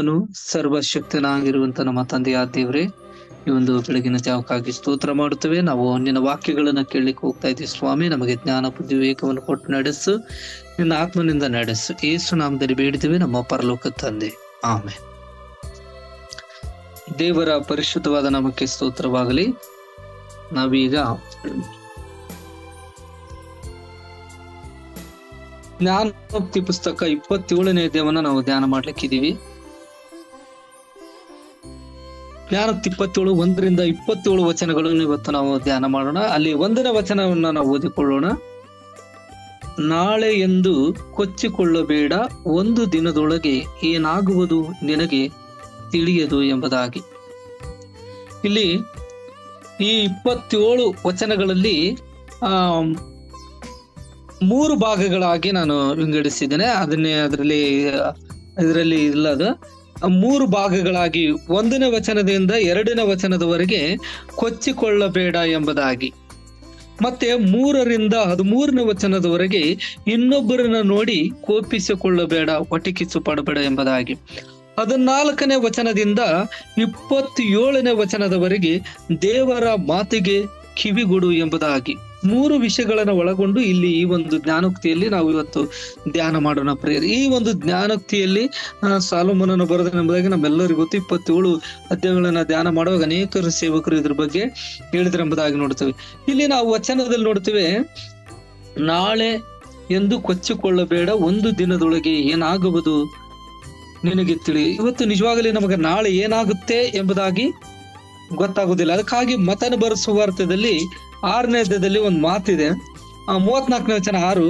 ಪರಿಶುದ್ಧನು ಸರ್ವಶಕ್ತನಾಗಿರುವಂತ ನಮ್ಮ ತಂದೆಯಾದ ದೇವ್ರೆ, ಈ ಒಂದು ಬೆಳಗಿನ ಜಾವಕ್ಕಾಗಿ ಸ್ತೋತ್ರ ಮಾಡುತ್ತೇವೆ. ನಾವು ನಿನ್ನ ವಾಕ್ಯಗಳನ್ನ ಕೇಳಲಿಕ್ಕೆ ಹೋಗ್ತಾ ಇದ್ದೀವಿ ಸ್ವಾಮಿ. ನಮಗೆ ಜ್ಞಾನ ಬುದ್ಧಿ ವಿವೇಕವನ್ನು ಕೊಟ್ಟು ನಡೆಸು, ನಿನ್ನ ಆತ್ಮನಿಂದ ನಡೆಸು. ಯೇಸು ನಾಮದಲ್ಲಿ ಬೇಡಿದ್ದೇವೆ ನಮ್ಮ ಪರಲೋಕ ತಂದೆ, ಆಮೆನ್. ದೇವರ ಪರಿಶುದ್ಧವಾದ ನಾಮಕ್ಕೆ ಸ್ತೋತ್ರವಾಗಲಿ. ನಾವೀಗ ಜ್ಞಾನೋಕ್ತಿ ಪುಸ್ತಕ 27ನೇ ಅಧ್ಯಾಯವನ್ನ ನಾವು ಧ್ಯಾನ ಮಾಡ್ಲಿಕ್ಕಿದೀವಿ. ಜ್ಞಾನೋಕ್ತಿ 27 1ರಿಂದ 27 ವಚನಗಳನ್ನು ಇವತ್ತು ನಾವು ಧ್ಯಾನ ಮಾಡೋಣ. ಅಲ್ಲಿ 1ನೇ ವಚನವನ್ನ ನಾವು ಓದಿಕೊಳ್ಳೋಣ. ನಾಳೆ ಎಂದು ಕೊಚ್ಚಿಕೊಳ್ಳಬೇಡ, ಒಂದು ದಿನದೊಳಗೆ ಏನಾಗುವುದು ನಿನಗೆ ತಿಳಿಯದು ಎಂಬುದಾಗಿ. ಇಲ್ಲಿ ಈ 27 ವಚನಗಳಲ್ಲಿ 3 ಭಾಗಗಳಾಗಿ ನಾನು ವಿಂಗಡಿಸಿದ್ದೇನೆ. ಇದರಲ್ಲಿ ಇಲ್ಲದ 3 ಭಾಗಗಳಾಗಿ 1ನೇ ವಚನದಿಂದ 2ನೇ ವಚನದವರೆಗೆ ಕೊಚ್ಚಿಕೊಳ್ಳಬೇಡ ಎಂಬುದಾಗಿ, ಮತ್ತೆ 3ರಿಂದ 13ನೇ ವಚನದವರೆಗೆ ಇನ್ನೊಬ್ಬರನ್ನ ನೋಡಿ ಕೋಪಿಸಿಕೊಳ್ಳಬೇಡ, ಒಟಕಿಸು ಪಡಬೇಡ ಎಂಬುದಾಗಿ, 14ನೇ ವಚನದಿಂದ 27ನೇ ವಚನದವರೆಗೆ ದೇವರ ಮಾತಿಗೆ ಕಿವಿಗೊಡು ಎಂಬುದಾಗಿ 3 ವಿಷಯಗಳನ್ನು ಒಳಗೊಂಡು ಇಲ್ಲಿ ಈ ಒಂದು ಜ್ಞಾನೋಕ್ತಿಯಲ್ಲಿ ನಾವು ಇವತ್ತು ಧ್ಯಾನ ಮಾಡೋಣ ಪ್ರಿಯರೇ. ಈ ಒಂದು ಜ್ಞಾನೋಕ್ತಿಯಲ್ಲಿ ಸಾಲೋಮೋನನು ಬರೆದನೆಂಬುದಾಗಿ ನಮ್ಮೆಲ್ಲರಿಗೂ ಗೊತ್ತು. 27 ಅಧ್ಯಾಯಗಳನ್ನ ಧ್ಯಾನ ಮಾಡುವಾಗ ಅನೇಕರು ಸೇವಕರು ಇದ್ರ ಬಗ್ಗೆ ಹೇಳಿದ್ರೆಂಬುದಾಗಿ ನೋಡ್ತೇವೆ. ಇಲ್ಲಿ ನಾವು ವಚನದಲ್ಲಿ ನೋಡ್ತೇವೆ, ನಾಳೆ ಎಂದು ಕೊಚ್ಚಿಕೊಳ್ಳಬೇಡ, ಒಂದು ದಿನದೊಳಗೆ ಏನಾಗುವುದು ನಿನಗೆ ತಿಳಿ. ಇವತ್ತು ನಿಜವಾಗಲೇ ನಮಗೆ ನಾಳೆ ಏನಾಗುತ್ತೆ ಎಂಬುದಾಗಿ ಗೊತ್ತಾಗುವುದಿಲ್ಲ. ಅದಕ್ಕಾಗಿ ಮತನ ಬರೆಸುವ ಅರ್ಥದಲ್ಲಿ 6ನೇ ಅಧ್ಯಾಯದಲ್ಲಿ ಒಂದು ಮಾತಿದೆ, 34ನೇ ವಚನ 6,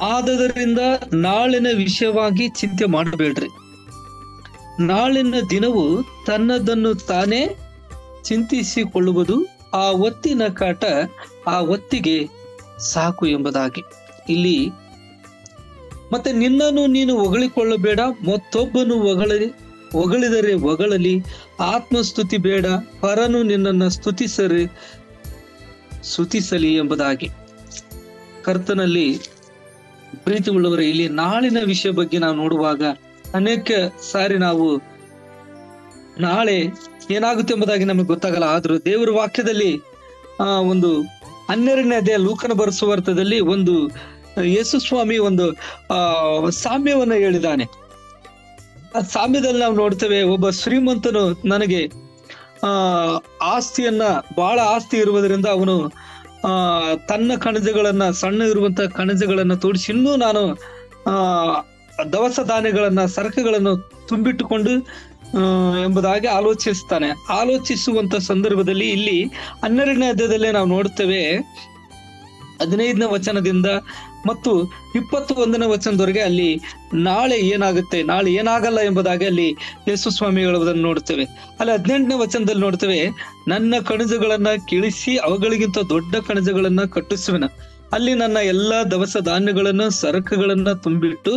ಆದದರಿಂದ ನಾಳಿನ ವಿಷಯವಾಗಿ ಚಿಂತೆ ಮಾಡಬೇಡ್ರಿ, ನಾಳಿನ ದಿನವು ತನ್ನದನ್ನು ತಾನೇ ಚಿಂತಿಸಿಕೊಳ್ಳುವುದು, ಆ ಹೊತ್ತಿನ ಕಾಟ ಆ ಹೊತ್ತಿಗೆ ಸಾಕು ಎಂಬುದಾಗಿ. ಇಲ್ಲಿ ಮತ್ತೆ ನಿನ್ನನ್ನು ನೀನು ಹೊಗಳಿಕೊಳ್ಳಬೇಡ, ಮತ್ತೊಬ್ಬನು ಹೊಗಳಿದರೆ ಹೊಗಳಲಿ, ಆತ್ಮಸ್ತುತಿ ಬೇಡ, ಪರನು ನಿನ್ನನ್ನು ಸ್ತುತಿಸಲಿ ಎಂಬುದಾಗಿ. ಕರ್ತನಲ್ಲಿ ಪ್ರೀತಿ ಉಳ್ಳವರೇ, ಇಲ್ಲಿ ನಾಳಿನ ವಿಷಯ ಬಗ್ಗೆ ನಾವು ನೋಡುವಾಗ ಅನೇಕ ಸಾರಿ ನಾವು ನಾಳೆ ಏನಾಗುತ್ತೆ ಎಂಬುದಾಗಿ ನಮಗೆ ಗೊತ್ತಾಗಲ್ಲ. ಆದ್ರೂ ದೇವರ ವಾಕ್ಯದಲ್ಲಿ ಒಂದು 12ನೇ ಅಧ್ಯಾಯ ಲೂಕನ ಬರೆಸುವ ಅರ್ಥದಲ್ಲಿ ಒಂದು ಯೇಸು ಸ್ವಾಮಿ ಒಂದು ಸಾಮ್ಯವನ್ನ ಹೇಳಿದ್ದಾನೆ. ಆ ಸಾಮ್ಯದಲ್ಲಿ ನಾವು ನೋಡ್ತೇವೆ, ಒಬ್ಬ ಶ್ರೀಮಂತನು ನನಗೆ ಬಹಳ ಆಸ್ತಿ ಇರುವುದರಿಂದ ಅವನು ತನ್ನ ಕಣಜಗಳನ್ನ, ಸಣ್ಣ ಇರುವಂತಹ ಕಣಜಗಳನ್ನ ತೋಡಿಸಿ ಇನ್ನೂ ನಾನು ದವಸ ಧಾನ್ಯಗಳನ್ನ, ಸರಕುಗಳನ್ನು ತುಂಬಿಟ್ಟುಕೊಂಡು ಎಂಬುದಾಗಿ ಆಲೋಚಿಸ್ತಾನೆ. ಆಲೋಚಿಸುವಂತ ಸಂದರ್ಭದಲ್ಲಿ ಇಲ್ಲಿ 12ನೇ ಅಧ್ಯಾಯದಲ್ಲೇ ನಾವು ನೋಡ್ತೇವೆ, 15ನೇ ವಚನದಿಂದ ಮತ್ತು 21ನೇ ವಚನದವರೆಗೆ ಅಲ್ಲಿ ನಾಳೆ ಏನಾಗುತ್ತೆ, ನಾಳೆ ಏನಾಗಲ್ಲ ಎಂಬುದಾಗಿ ಅಲ್ಲಿ ಯೇಸು ಸ್ವಾಮಿ ಹೇಳುವುದನ್ನು ನೋಡ್ತೇವೆ. ಅಲ್ಲಿ 18ನೇ ವಚನದಲ್ಲಿ ನೋಡ್ತೇವೆ, ನನ್ನ ಕಣಜಗಳನ್ನ ಕೀಳಿಸಿ ಅವುಗಳಿಗಿಂತ ದೊಡ್ಡ ಕಣಜಗಳನ್ನ ಕಟ್ಟಿಸುವೆನ, ಅಲ್ಲಿ ನನ್ನ ಎಲ್ಲಾ ದವಸ ಧಾನ್ಯಗಳನ್ನ, ಸರಕುಗಳನ್ನ ತುಂಬಿಟ್ಟು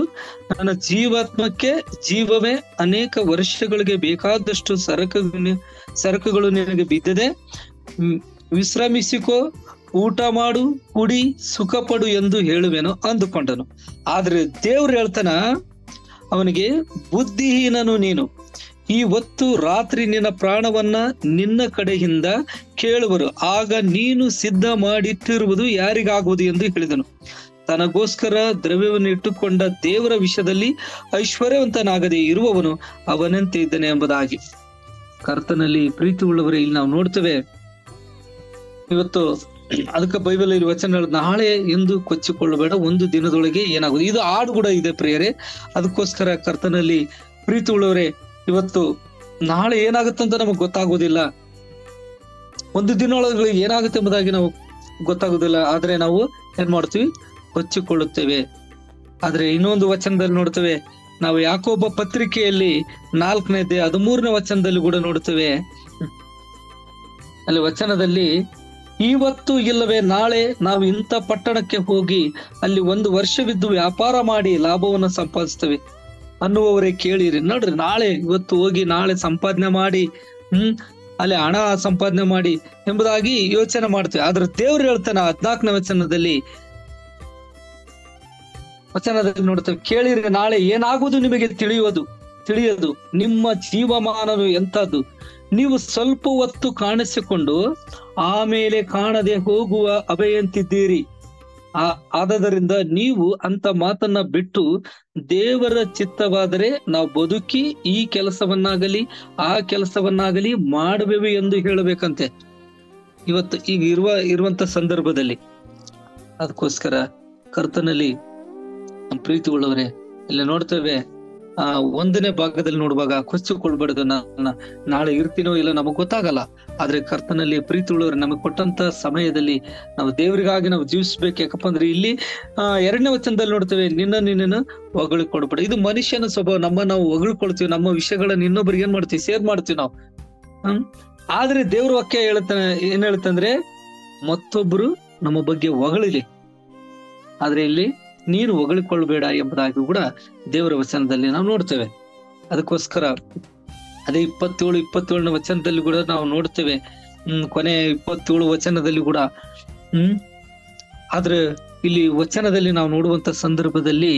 ನನ್ನ ಜೀವಾತ್ಮಕ್ಕೆ ಜೀವವೇ, ಅನೇಕ ವರ್ಷಗಳಿಗೆ ಬೇಕಾದಷ್ಟು ಸರಕುಗಳು ನಿನಗೆ ಬಿದ್ದಿದೆ, ವಿಶ್ರಮಿಸಿಕೋ, ಊಟ ಮಾಡು, ಕುಡಿ, ಸುಖಪಡು ಎಂದು ಹೇಳುವೆನು ಅಂದುಕೊಂಡನು. ಆದ್ರೆ ದೇವ್ರು ಹೇಳ್ತಾನ ಅವನಿಗೆ, ಬುದ್ಧಿಹೀನನು ನೀನು, ಈ ಹೊತ್ತು ರಾತ್ರಿ ನಿನ್ನ ಪ್ರಾಣವನ್ನ ನಿನ್ನ ಕಡೆಯಿಂದ ಕೇಳುವರು, ಆಗ ನೀನು ಸಿದ್ಧ ಮಾಡಿಟ್ಟಿರುವುದು ಯಾರಿಗಾಗುವುದು ಎಂದು ಹೇಳಿದನು. ತನಗೋಸ್ಕರ ದ್ರವ್ಯವನ್ನು ಇಟ್ಟುಕೊಂಡ ದೇವರ ವಿಷಯದಲ್ಲಿ ಐಶ್ವರ್ಯವಂತನಾಗದೆ ಇರುವವನು ಅವನಂತೆ ಇದ್ದಾನೆ ಎಂಬುದಾಗಿ. ಕರ್ತನಲ್ಲಿ ಪ್ರೀತಿ ಉಳ್ಳವರೇ, ಇಲ್ಲಿ ನಾವು ನೋಡ್ತೇವೆ ಇವತ್ತು ಅದಕ್ಕೆ ಬೈಬಲ್ ಇಲ್ಲಿ ವಚನ, ನಾಳೆ ಎಂದು ಕೊಚ್ಚಿಕೊಳ್ಳಬೇಡ, ಒಂದು ದಿನದೊಳಗೆ ಏನಾಗುವುದು. ಇದು ಹಾಡು ಕೂಡ ಇದೆ ಪ್ರಿಯರೇ. ಅದಕ್ಕೋಸ್ಕರ ಕರ್ತನಲ್ಲಿ ಪ್ರೀತಿ ಉಳ್ಳವರೇ, ಇವತ್ತು ನಾಳೆ ಏನಾಗುತ್ತಂತ ನಮಗ್ ಗೊತ್ತಾಗುವುದಿಲ್ಲ, ಒಂದು ದಿನದೊಳಗೆ ಏನಾಗುತ್ತೆ ಎಂಬುದಾಗಿ ನಾವು ಗೊತ್ತಾಗುದಿಲ್ಲ. ಆದ್ರೆ ನಾವು ಏನ್ ಮಾಡ್ತೀವಿ, ಕೊಚ್ಚಿಕೊಳ್ಳುತ್ತೇವೆ. ಆದ್ರೆ ಇನ್ನೊಂದು ವಚನದಲ್ಲಿ ನೋಡ್ತೇವೆ, ನಾವು ಯಾಕೋಬ ಪತ್ರಿಕೆಯಲ್ಲಿ 4ನೇ ಅಧ್ಯಾಯ 13ನೇ ವಚನದಲ್ಲಿ ಕೂಡ ನೋಡ್ತೇವೆ. ಅಲ್ಲಿ ವಚನದಲ್ಲಿ, ಇವತ್ತು ಇಲ್ಲವೇ ನಾಳೆ ನಾವು ಇಂಥ ಪಟ್ಟಣಕ್ಕೆ ಹೋಗಿ ಅಲ್ಲಿ 1 ವರ್ಷವಿದ್ದು ವ್ಯಾಪಾರ ಮಾಡಿ ಲಾಭವನ್ನು ಸಂಪಾದಿಸ್ತೇವೆ ಅನ್ನುವವರೇ ಕೇಳಿರಿ. ನೋಡ್ರಿ, ನಾಳೆ ಇವತ್ತು ಹೋಗಿ ನಾಳೆ ಸಂಪಾದನೆ ಮಾಡಿ ಅಲ್ಲಿ ಹಣ ಸಂಪಾದನೆ ಮಾಡಿ ಎಂಬುದಾಗಿ ಯೋಚನೆ ಮಾಡ್ತೇವೆ. ಆದ್ರೆ ದೇವ್ರು ಹೇಳ್ತಾನೆ 14ನೇ ವಚನದಲ್ಲಿ ನೋಡ್ತೇವೆ, ಕೇಳಿರಿ, ನಾಳೆ ಏನಾಗುವುದು ನಿಮಗೆ ತಿಳಿಯದು, ನಿಮ್ಮ ಜೀವಮಾನವು ಎಂಥದ್ದು. ನೀವು ಸ್ವಲ್ಪ ಹೊತ್ತು ಕಾಣಿಸಿಕೊಂಡು ಆಮೇಲೆ ಕಾಣದೆ ಹೋಗುವ ಅಭೆಯಂತಿದ್ದೀರಿ. ಆದದರಿಂದ ನೀವು ಅಂತ ಮಾತನ್ನ ಬಿಟ್ಟು ದೇವರ ಚಿತ್ತವಾದರೆ ನಾವು ಬದುಕಿ ಈ ಕೆಲಸವನ್ನಾಗಲಿ ಆ ಕೆಲಸವನ್ನಾಗಲಿ ಮಾಡುವೆವು ಎಂದು ಹೇಳಬೇಕಂತೆ ಇವತ್ತು ಈಗ ಇರುವಂತ ಸಂದರ್ಭದಲ್ಲಿ. ಅದಕ್ಕೋಸ್ಕರ ಕರ್ತನಲ್ಲಿ ಪ್ರೀತಿ ಉಳ್ಳವರೇ, ಇಲ್ಲಿ ನೋಡ್ತೇವೆ ಒಂದನೇ ಭಾಗದಲ್ಲಿ ನೋಡುವಾಗ ಕೊಚ್ಚಿಕೊಳ್ಬಾರ್ದು, ನಾಳೆ ಇರ್ತೀನೋ ಇಲ್ಲ ನಮಗ್ ಗೊತ್ತಾಗಲ್ಲ. ಆದ್ರೆ ಕರ್ತನಲ್ಲಿ ಪ್ರೀತಿ ಉಳ್ಳವರು ನಮಗ್ ಕೊಟ್ಟಂತ ಸಮಯದಲ್ಲಿ ನಾವು ದೇವರಿಗಾಗಿ ನಾವು ಜೀವಿಸ್ಬೇಕು. ಯಾಕಪ್ಪ ಅಂದ್ರೆ ಇಲ್ಲಿ 2ನೇ ವಚನದಲ್ಲಿ ನೋಡ್ತೇವೆ, ನಿನ್ನನ್ನು ಹೊಗಳಿಕೊಡ್ಬೇಡ. ಇದು ಮನುಷ್ಯನ ಸ್ವಭಾವ. ನಾವು ಹೊಗಳ್ಕೊಳ್ತೀವಿ, ನಮ್ಮ ವಿಷಯಗಳನ್ನ ಇನ್ನೊಬ್ರಿಗೆ ಏನ್ ಮಾಡ್ತೀವಿ, ಶೇರ್ ಮಾಡ್ತೀವಿ ನಾವು. ಆದ್ರೆ ದೇವ್ರ ವಾಕ್ಯ ಏನ್ ಹೇಳ್ತಂದ್ರೆ ಮತ್ತೊಬ್ರು ನಮ್ಮ ಬಗ್ಗೆ ಹೊಗಳಿಲಿ, ಆದ್ರೆ ಇಲ್ಲಿ ನೀನು ಹೊಗಳಿಕೊಳ್ಬೇಡ ಎಂಬುದಾಗಿ ಕೂಡ ದೇವರ ವಚನದಲ್ಲಿ ನಾವು ನೋಡ್ತೇವೆ. ಅದಕ್ಕೋಸ್ಕರ ಅದೇ 27ನೇ ವಚನದಲ್ಲಿ ಕೂಡ ನಾವು ನೋಡ್ತೇವೆ, ಕೊನೆ 27 ವಚನದಲ್ಲಿ ಕೂಡ ಆದ್ರೆ ಇಲ್ಲಿ ವಚನದಲ್ಲಿ ನಾವು ನೋಡುವಂತ ಸಂದರ್ಭದಲ್ಲಿ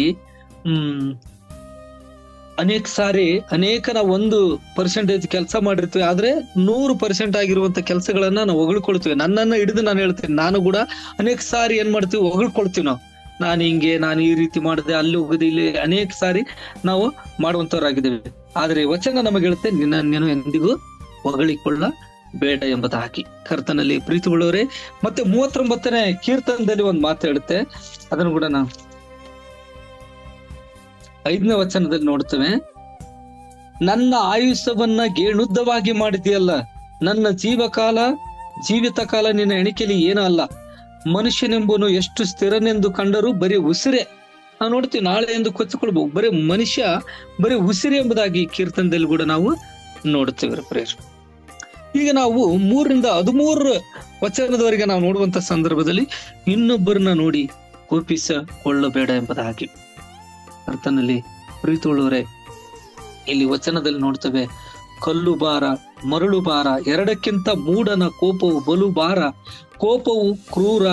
ಅನೇಕ ನಾವು 1% ಕೆಲಸ ಮಾಡಿರ್ತೀವಿ, ಆದ್ರೆ 100% ಆಗಿರುವಂತ ಕೆಲಸಗಳನ್ನ ನಾವು ಹೊಗಳ್ಕೊಳ್ತೀವಿ. ನನ್ನನ್ನ ಹಿಡಿದು ನಾನು ಹೇಳ್ತೇನೆ, ನಾನು ಕೂಡ ಅನೇಕ ಸಾರಿ ಏನ್ ಮಾಡ್ತೀವಿ, ಹೊಗಳ್ಕೊಳ್ತೀವಿ ನಾವು. ನಾನು ಈ ರೀತಿ ಮಾಡಿದೆ, ಅಲ್ಲಿ ಹೋಗದೆ, ಇಲ್ಲಿ ಅನೇಕ ಸಾರಿ ನಾವು ಮಾಡುವಂತವರಾಗಿದ್ದೇವೆ. ಆದ್ರೆ ವಚನ ನಮಗೆ ಹೇಳುತ್ತೆ, ನಿನ್ನನ್ನು ಎಂದಿಗೂ ಹೊಗಳಿಕೊಳ್ಳ ಬೇಡ ಎಂಬುದಾಗಿ. ಕರ್ತನಲ್ಲಿ ಪ್ರೀತಿ ಉಳ್ಳವರೇ, ಮತ್ತೆ 39ನೇ ಕೀರ್ತನದಲ್ಲಿ ಒಂದು ಮಾತು ಹೇಳುತ್ತೆ, ಅದನ್ನು ಕೂಡ ನಾವು 5ನೇ ವಚನದಲ್ಲಿ ನೋಡ್ತೇವೆ. ನನ್ನ ಆಯುಷ್ಯವನ್ನ ಗೇಣುದ್ದವಾಗಿ ಮಾಡಿದೆಯಲ್ಲ, ನನ್ನ ಜೀವಿತ ಕಾಲ ನಿನ್ನ ಎಣಿಕೆಯಲ್ಲಿ ಏನೂ ಅಲ್ಲ. ಮನುಷ್ಯನೆಂಬನು ಎಷ್ಟು ಸ್ಥಿರನೆಂದು ಕಂಡರೂ ಬರೀ ಉಸಿರೇ. ನಾವು ನೋಡ್ತೀವಿ, ನಾಳೆ ಎಂದು ಕೊಚ್ಚಿಕೊಳ್ಬಹುದು, ಬರೀ ಮನುಷ್ಯ ಬರೀ ಉಸಿರೇ ಎಂಬುದಾಗಿ ಕೀರ್ತನದಲ್ಲಿ ಕೂಡ ನಾವು ನೋಡ್ತೇವೆ ಪ್ರೇರ್. ಈಗ ನಾವು 3ರಿಂದ 13 ವಚನದವರೆಗೆ ನಾವು ನೋಡುವಂತ ಸಂದರ್ಭದಲ್ಲಿ ಇನ್ನೊಬ್ಬರನ್ನ ನೋಡಿ ಕೋಪಿಸಿಕೊಳ್ಳಬೇಡ ಎಂಬುದಾಗಿ. ಕರ್ತನಲ್ಲಿ ಪ್ರೀತಿ ಉಳ್ಳವರೇ, ಇಲ್ಲಿ ವಚನದಲ್ಲಿ ನೋಡ್ತೇವೆ, ಕಲ್ಲು ಭಾರ ಮರಳು ಭಾರ ಎರಡಕ್ಕಿಂತ ಮೂಢನ ಕೋಪವು ಬಲು ಭಾರ, ಕೋಪವು ಕ್ರೂರ,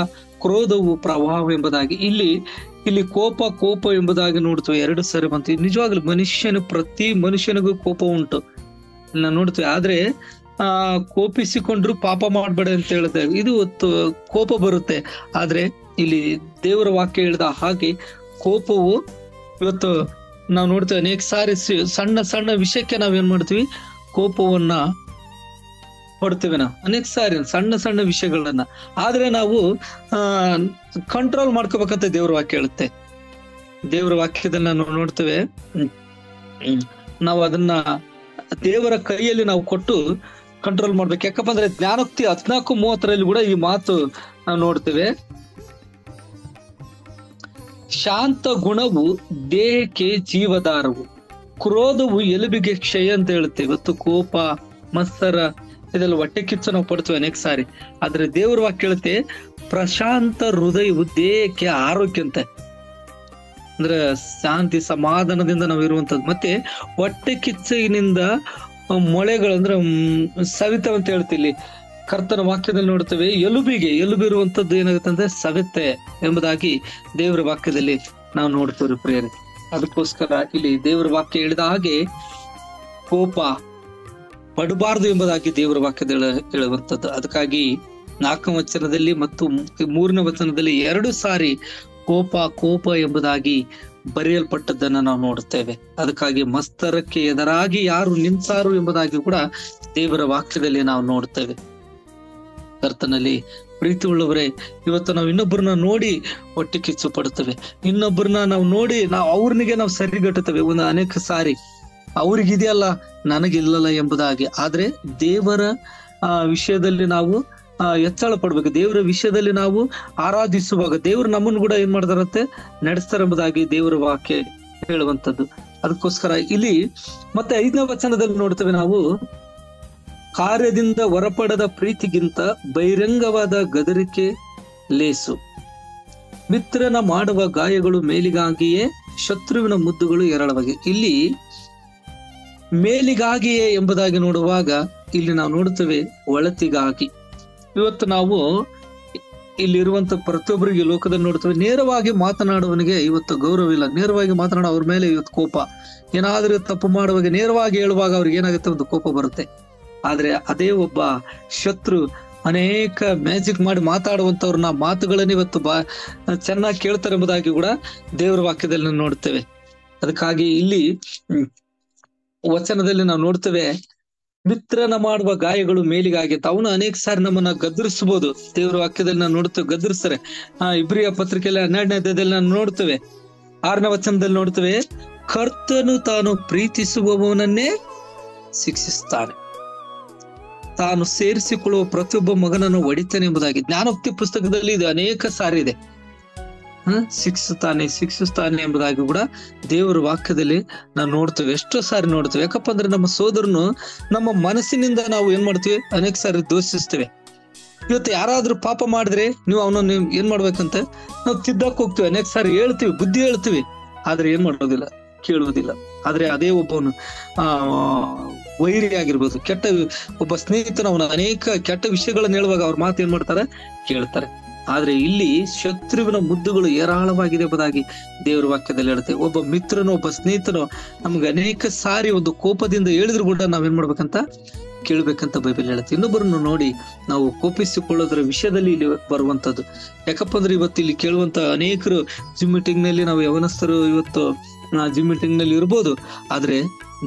ಕ್ರೋಧವು ಪ್ರವಾಹ ಎಂಬುದಾಗಿ. ಇಲ್ಲಿ ಕೋಪ ಎಂಬುದಾಗಿ ನೋಡ್ತೇವೆ, 2 ಸರಿ ಬಂತು. ನಿಜವಾಗ್ಲೂ ಪ್ರತಿ ಮನುಷ್ಯನಿಗೂ ಕೋಪ ಉಂಟು, ನಾವು ನೋಡ್ತೇವೆ. ಆದ್ರೆ ಕೋಪಿಸಿಕೊಂಡ್ರು ಪಾಪ ಮಾಡ್ಬೇಡ ಅಂತ ಹೇಳ್ತೇವೆ, ಇದು ಕೋಪ ಬರುತ್ತೆ. ಆದ್ರೆ ಇಲ್ಲಿ ದೇವರ ವಾಕ್ಯ ಹೇಳಿದ ಹಾಗೆ ಕೋಪವು ಇವತ್ತು ನಾವು ನೋಡ್ತೇವೆ, ಅನೇಕ ಸಾರಿ ಸಣ್ಣ ವಿಷಯಕ್ಕೆ ನಾವೇನ್ ಮಾಡ್ತೀವಿ, ಕೋಪವನ್ನ ಪಡ್ತೇವೆ ನಾವು ಅನೇಕ ಸಾರಿ ಸಣ್ಣ ವಿಷಯಗಳನ್ನ. ಆದ್ರೆ ನಾವು ಕಂಟ್ರೋಲ್ ಮಾಡ್ಕೋಬೇಕಂತ ದೇವ್ರ ವಾಕ್ಯ ಹೇಳುತ್ತೆ. ದೇವರ ವಾಕ್ಯದಲ್ಲಿ ನಾವು ನೋಡ್ತೇವೆ, ನಾವು ಅದನ್ನ ದೇವರ ಕೈಯಲ್ಲಿ ನಾವು ಕೊಟ್ಟು ಕಂಟ್ರೋಲ್ ಮಾಡ್ಬೇಕು. ಯಾಕಪ್ಪ ಅಂದ್ರೆ ಜ್ಞಾನೋಕ್ತಿ 14:30 ಕೂಡ ಈ ಮಾತು ನಾವು ನೋಡ್ತೇವೆ. ಶಾಂತ ಗುಣವು ದೇಹಕ್ಕೆ ಜೀವದಾರವು, ಕ್ರೋಧವು ಎಲುಬಿಗೆ ಕ್ಷಯ ಅಂತ ಹೇಳುತ್ತೆ. ಇವತ್ತು ಕೋಪ, ಮತ್ಸರ ಇದೆಲ್ಲ ಹೊಟ್ಟೆ ಕಿಚ್ಚು ನಾವು ಪಡ್ತೇವೆ ಅನೇಕ ಸಾರಿ. ಆದ್ರೆ ದೇವ್ರ ವಾಕ್ಯ ಹೇಳುತ್ತೆ, ಪ್ರಶಾಂತ ಹೃದಯವು ದೇಹಕ್ಕೆ ಆರೋಗ್ಯ ಅಂತ. ಅಂದ್ರೆ ಶಾಂತಿ ಸಮಾಧಾನದಿಂದ ನಾವು ಇರುವಂತದ್ದು. ಮತ್ತೆ ಹೊಟ್ಟೆ ಕಿಚ್ಚಿನಿಂದ ಮೊಳೆಗಳು ಅಂದ್ರೆ ಸವಿತವಂತ ಹೇಳ್ತೀವಿ. ಕರ್ತನ ವಾಕ್ಯದಲ್ಲಿ ನೋಡ್ತೇವೆ, ಎಲುಬಿರುವಂತದ್ದು ಏನಾಗುತ್ತೆ ಅಂದ್ರೆ ಸವಿತೆ ಎಂಬುದಾಗಿ ದೇವರ ವಾಕ್ಯದಲ್ಲಿ ನಾವು ನೋಡ್ತೇವೆ ಪ್ರಿಯರೇ. ಅದಕ್ಕೋಸ್ಕರ ಇಲ್ಲಿ ದೇವರ ವಾಕ್ಯ ಹೇಳಿದ ಹಾಗೆ ಕೋಪ ಪಡಬಾರ್ದು ಎಂಬುದಾಗಿ ದೇವರ ವಾಕ್ಯದಲ್ಲಿ ಹೇಳುವಂಥದ್ದು. ಅದಕ್ಕಾಗಿ 4ನೇ ವಚನದಲ್ಲಿ ಮತ್ತು 3ನೇ ವಚನದಲ್ಲಿ 2 ಸಾರಿ ಕೋಪ ಎಂಬುದಾಗಿ ಬರೆಯಲ್ಪಟ್ಟದ್ದನ್ನ ನಾವು ನೋಡುತ್ತೇವೆ. ಅದಕ್ಕಾಗಿ ಮಸ್ತರಕ್ಕೆ ಎದುರಾಗಿ ಯಾರು ನಿಂತಾರು ಎಂಬುದಾಗಿ ಕೂಡ ದೇವರ ವಾಕ್ಯದಲ್ಲಿ ನಾವು ನೋಡ್ತೇವೆ. ಕರ್ತನಲ್ಲಿ ಪ್ರೀತಿ ಉಳ್ಳವರೇ, ಇವತ್ತು ನಾವು ಇನ್ನೊಬ್ಬರನ್ನ ನೋಡಿ ಹೊಟ್ಟೆ ಕಿಚ್ಚು ಪಡುತ್ತೇವೆ, ಇನ್ನೊಬ್ಬರನ್ನ ನಾವು ನೋಡಿ ಅವ್ರನಿಗೆ ನಾವು ಸರಿಗಟ್ಟುತ್ತೇವೆ ಅನೇಕ ಸಾರಿ. ಅವ್ರಿಗಿದೆಯಲ್ಲ ನನಗಿಲ್ಲಲ್ಲ ಎಂಬುದಾಗಿ. ಆದ್ರೆ ದೇವರ ವಿಷಯದಲ್ಲಿ ನಾವು ಹೆಚ್ಚಳ ಪಡ್ಬೇಕು. ದೇವರ ವಿಷಯದಲ್ಲಿ ನಾವು ಆರಾಧಿಸುವಾಗ ದೇವರು ನಮ್ಮನ್ನು ಕೂಡ ಏನ್ ಮಾಡ್ತಾರಂತೆ, ನಡೆಸ್ತಾರೆ ಎಂಬುದಾಗಿ ದೇವರ ವಾಕ್ಯ ಹೇಳುವಂಥದ್ದು. ಅದಕ್ಕೋಸ್ಕರ ಇಲ್ಲಿ ಮತ್ತೆ 5ನೇ ವಚನದಲ್ಲಿ ನೋಡ್ತೇವೆ ನಾವು, ಕಾರ್ಯದಿಂದ ಹೊರಪಡದ ಪ್ರೀತಿಗಿಂತ ಬಹಿರಂಗವಾದ ಗದರಿಕೆ ಲೇಸು, ಮಿತ್ರನ ಮಾಡುವ ಗಾಯಗಳು ಮೇಲಿಗಾಗಿಯೇ ಶತ್ರುವಿನ ಮುದ್ದುಗಳು ಹೇರಳವಾಗಿ. ಇಲ್ಲಿ ಮೇಲಿಗಾಗಿಯೇ ಎಂಬುದಾಗಿ ನೋಡುವಾಗ ಇಲ್ಲಿ ನಾವು ನೋಡುತ್ತೇವೆ ಒಳತಿಗಾಗಿ. ಇವತ್ತು ನಾವು ಇಲ್ಲಿರುವಂತ ಪ್ರತಿಯೊಬ್ಬರಿಗೆ ಲೋಕದಲ್ಲಿ ನೋಡ್ತೇವೆ, ನೇರವಾಗಿ ಮಾತನಾಡುವವನಿಗೆ ಇವತ್ತು ಗೌರವ ಇಲ್ಲ. ನೇರವಾಗಿ ಮಾತನಾಡೋ ಅವ್ರ ಮೇಲೆ ಇವತ್ತು ಕೋಪ. ಏನಾದ್ರೂ ತಪ್ಪು ಮಾಡುವಾಗ ನೇರವಾಗಿ ಹೇಳುವಾಗ ಅವ್ರಿಗೆ ಏನಾಗುತ್ತೆ, ಒಂದು ಕೋಪ ಬರುತ್ತೆ. ಆದ್ರೆ ಅದೇ ಒಬ್ಬ ಶತ್ರು ಅನೇಕ ಮ್ಯಾಜಿಕ್ ಮಾಡಿ ಮಾತಾಡುವಂತವ್ರನ್ನ ಮಾತುಗಳನ್ನ ಇವತ್ತು ಚೆನ್ನಾಗಿ ಕೇಳ್ತಾರೆ ಎಂಬುದಾಗಿ ಕೂಡ ದೇವರ ವಾಕ್ಯದಲ್ಲಿ ನೋಡ್ತೇವೆ. ಅದಕ್ಕಾಗಿ ಇಲ್ಲಿ ವಚನದಲ್ಲಿ ನಾವು ನೋಡ್ತೇವೆ, ಮಿತ್ರನ ಮಾಡುವ ಗಾಯಗಳು ಮೇಲಿಗಾಗಿತ್ತು. ಅವನು ಅನೇಕ ಸಾರಿ ನಮ್ಮನ್ನ ಗದರಿಸಬಹುದು. ದೇವರ ವಾಕ್ಯದಲ್ಲಿ ನಾವು ನೋಡ್ತೇವೆ, ಗದರಿಸ್ತಾರೆ. ಇಬ್ರಿಯ ಪತ್ರಿಕೆಯಲ್ಲಿ 12ನೇ ಅಧ್ಯಾಯದಲ್ಲಿ ನಾವು ನೋಡ್ತೇವೆ, 6ನೇ ವಚನದಲ್ಲಿ ನೋಡ್ತೇವೆ, ಕರ್ತನು ತಾನು ಪ್ರೀತಿಸುವವನನ್ನೇ ಶಿಕ್ಷಿಸ್ತಾನೆ, ತಾನು ಸೇರಿಸಿಕೊಳ್ಳುವ ಪ್ರತಿಯೊಬ್ಬ ಮಗನನ್ನು ಹೊಡಿತಾನೆ ಎಂಬುದಾಗಿ ಜ್ಞಾನೋಕ್ತಿ ಪುಸ್ತಕದಲ್ಲಿ ಇದು ಅನೇಕ ಸಾರಿ ಇದೆ. ಶಿಕ್ಷಿಸ್ತಾನೆ ಎಂಬುದಾಗಿ ಕೂಡ ದೇವರ ವಾಕ್ಯದಲ್ಲಿ ನಾವು ನೋಡ್ತೇವೆ, ಎಷ್ಟೋ ಸಾರಿ ನೋಡ್ತೇವೆ. ಯಾಕಪ್ಪ ಅಂದ್ರೆ ನಮ್ಮ ಸೋದರನು ನಮ್ಮ ಮನಸ್ಸಿನಿಂದ ನಾವು ಏನ್ ಮಾಡ್ತೀವಿ, ಅನೇಕ ಸಾರಿ ದೂಷಿಸ್ತೇವೆ. ಇವತ್ತು ಯಾರಾದ್ರೂ ಪಾಪ ಮಾಡಿದ್ರೆ ನೀವು ಅವನನ್ನು ಏನ್ ಮಾಡ್ಬೇಕಂತ ನಾವು ತಿದ್ದಕ್ ಹೋಗ್ತೀವಿ, ಅನೇಕ ಸಾರಿ ಹೇಳ್ತೀವಿ, ಬುದ್ಧಿ ಹೇಳ್ತೀವಿ, ಆದ್ರೆ ಏನ್ ಮಾಡೋದಿಲ್ಲ, ಕೇಳುವುದಿಲ್ಲ. ಆದ್ರೆ ಅದೇ ಒಬ್ಬವನು ವೈರಿ ಆಗಿರ್ಬೋದು, ಕೆಟ್ಟ ಒಬ್ಬ ಸ್ನೇಹಿತನ ಅವನ ಅನೇಕ ಕೆಟ್ಟ ವಿಷಯಗಳನ್ನ ಹೇಳುವಾಗ ಅವ್ರ ಮಾತು ಏನ್ ಮಾಡ್ತಾರೆ, ಕೇಳ್ತಾರೆ. ಆದ್ರೆ ಇಲ್ಲಿ ಶತ್ರುವಿನ ಮುದ್ದುಗಳು ಹೇರಾಳವಾಗಿದೆ ಎಂಬುದಾಗಿ ದೇವರ ವಾಕ್ಯದಲ್ಲಿ ಹೇಳುತ್ತೆ. ಒಬ್ಬ ಮಿತ್ರನೋ ಒಬ್ಬ ಸ್ನೇಹಿತನೋ ನಮ್ಗೆ ಅನೇಕ ಸಾರಿ ಒಂದು ಕೋಪದಿಂದ ಹೇಳಿದ್ರು ಕೂಡ ನಾವೇನ್ ಮಾಡ್ಬೇಕಂತ, ಕೇಳ್ಬೇಕಂತ ಬೈಬಲ್ ಹೇಳುತ್ತೆ. ಇನ್ನೊಬ್ಬರನ್ನು ನೋಡಿ ನಾವು ಕೋಪಿಸಿಕೊಳ್ಳೋದ್ರ ವಿಷಯದಲ್ಲಿ ಇಲ್ಲಿ ಬರುವಂತದ್ದು. ಯಾಕಪ್ಪ ಅಂದ್ರೆ ಇವತ್ತು ಇಲ್ಲಿ ಕೇಳುವಂತ ಅನೇಕರು ಜಿಮ್ ಮೀಟಿಂಗ್ ನಲ್ಲಿ, ನಾವು ಯವನಸ್ಥರು ಇವತ್ತು ಜಿಮ್ ಮೀಟಿಂಗ್ ನಲ್ಲಿ ಇರ್ಬೋದು, ಆದ್ರೆ